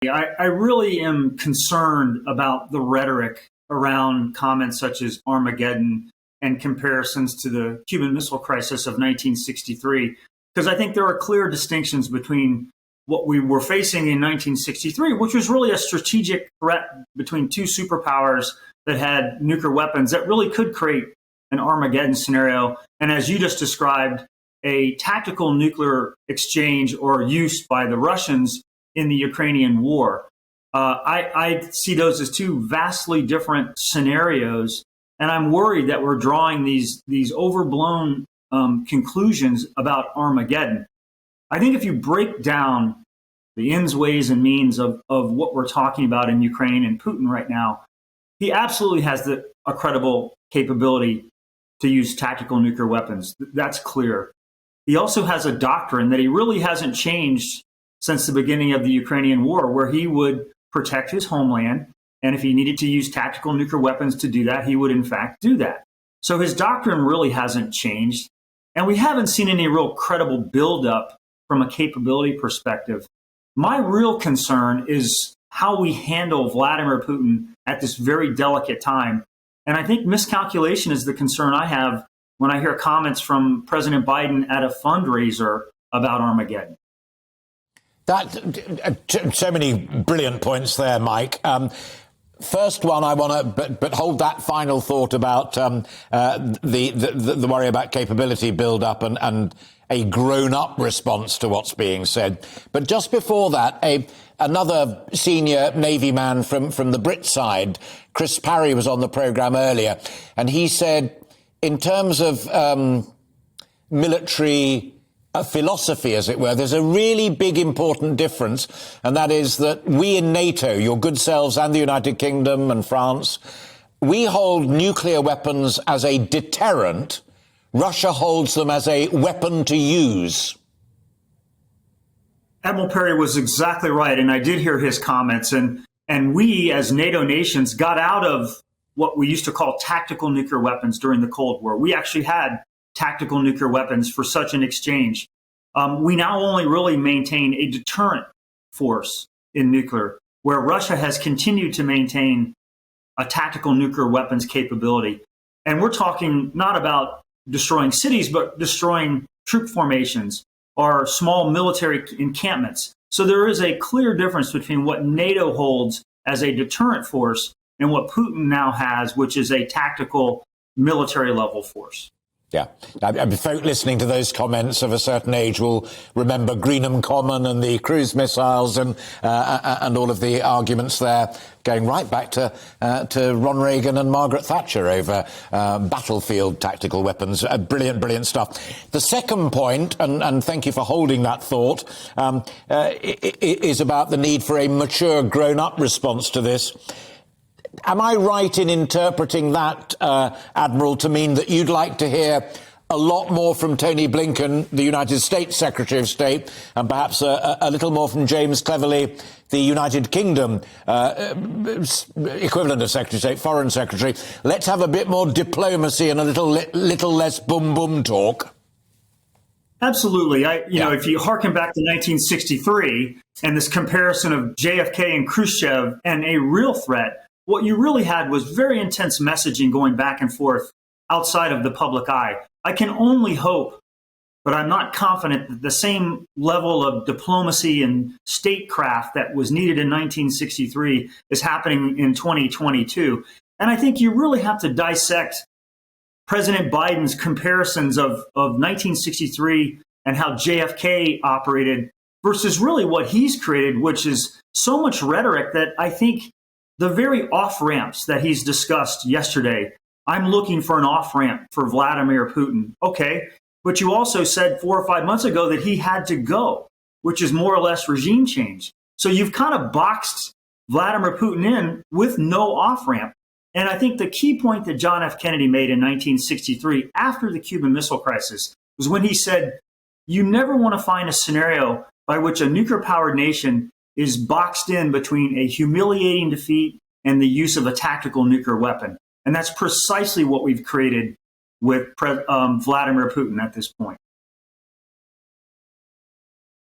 I really am concerned about the rhetoric around comments such as Armageddon and comparisons to the Cuban Missile Crisis of 1963, because I think there are clear distinctions between what we were facing in 1963, which was really a strategic threat between two superpowers that had nuclear weapons that really could create an Armageddon scenario. And as you just described, a tactical nuclear exchange or use by the Russians in the Ukrainian war. I see those as two vastly different scenarios. And I'm worried that we're drawing these overblown conclusions about Armageddon. I think if you break down the ends, ways, and means of what we're talking about in Ukraine and Putin right now, he absolutely has a credible capability to use tactical nuclear weapons. That's clear. He also has a doctrine that he really hasn't changed since the beginning of the Ukrainian war, where he would protect his homeland. And if he needed to use tactical nuclear weapons to do that, he would in fact do that. So his doctrine really hasn't changed. And we haven't seen any real credible buildup from a capability perspective. My real concern is how we handle Vladimir Putin at this very delicate time. And I think miscalculation is the concern I have when I hear comments from President Biden at a fundraiser about Armageddon. So many brilliant points there, Mike. First one, I want to, but hold that final thought about the worry about capability build-up and a grown-up response to what's being said. But just before that, another senior Navy man from the Brit side, Chris Parry, was on the programme earlier, and he said, in terms of military philosophy, as it were, there's a really big, important difference, and that is that we in NATO, your good selves and the United Kingdom and France, we hold nuclear weapons as a deterrent. Russia holds them as a weapon to use. Admiral Parry was exactly right, and I did hear his comments. And we, as NATO nations, got out of what we used to call tactical nuclear weapons during the Cold War. We actually had tactical nuclear weapons for such an exchange. We now only really maintain a deterrent force in nuclear, where Russia has continued to maintain a tactical nuclear weapons capability. And we're talking not about destroying cities, but destroying troop formations or small military encampments. So there is a clear difference between what NATO holds as a deterrent force and what Putin now has, which is a tactical military level force. Yeah. Folk listening to those comments of a certain age will remember Greenham Common and the cruise missiles and all of the arguments there, going right back to Ron Reagan and Margaret Thatcher over battlefield tactical weapons. Brilliant stuff. The second point, and thank you for holding that thought, is about the need for a mature, grown-up response to this. Am I right in interpreting that, Admiral, to mean that you'd like to hear a lot more from Tony Blinken, the United States Secretary of State, and perhaps a little more from James Cleverly, the United Kingdom equivalent of Secretary of State, Foreign Secretary? Let's have a bit more diplomacy and a little less boom talk. Absolutely. If you harken back to 1963 and this comparison of JFK and Khrushchev and a real threat, what you really had was very intense messaging going back and forth outside of the public eye. I can only hope, but I'm not confident that the same level of diplomacy and statecraft that was needed in 1963 is happening in 2022. And I think you really have to dissect President Biden's comparisons of 1963 and how JFK operated versus really what he's created, which is so much rhetoric that I think the very off-ramps that he's discussed yesterday, I'm looking for an off-ramp for Vladimir Putin. Okay, but you also said 4 or 5 months ago that he had to go, which is more or less regime change. So you've kind of boxed Vladimir Putin in with no off-ramp. And I think the key point that John F. Kennedy made in 1963 after the Cuban Missile Crisis was when he said, you never want to find a scenario by which a nuclear-powered nation is boxed in between a humiliating defeat and the use of a tactical nuclear weapon. And that's precisely what we've created with Vladimir Putin at this point.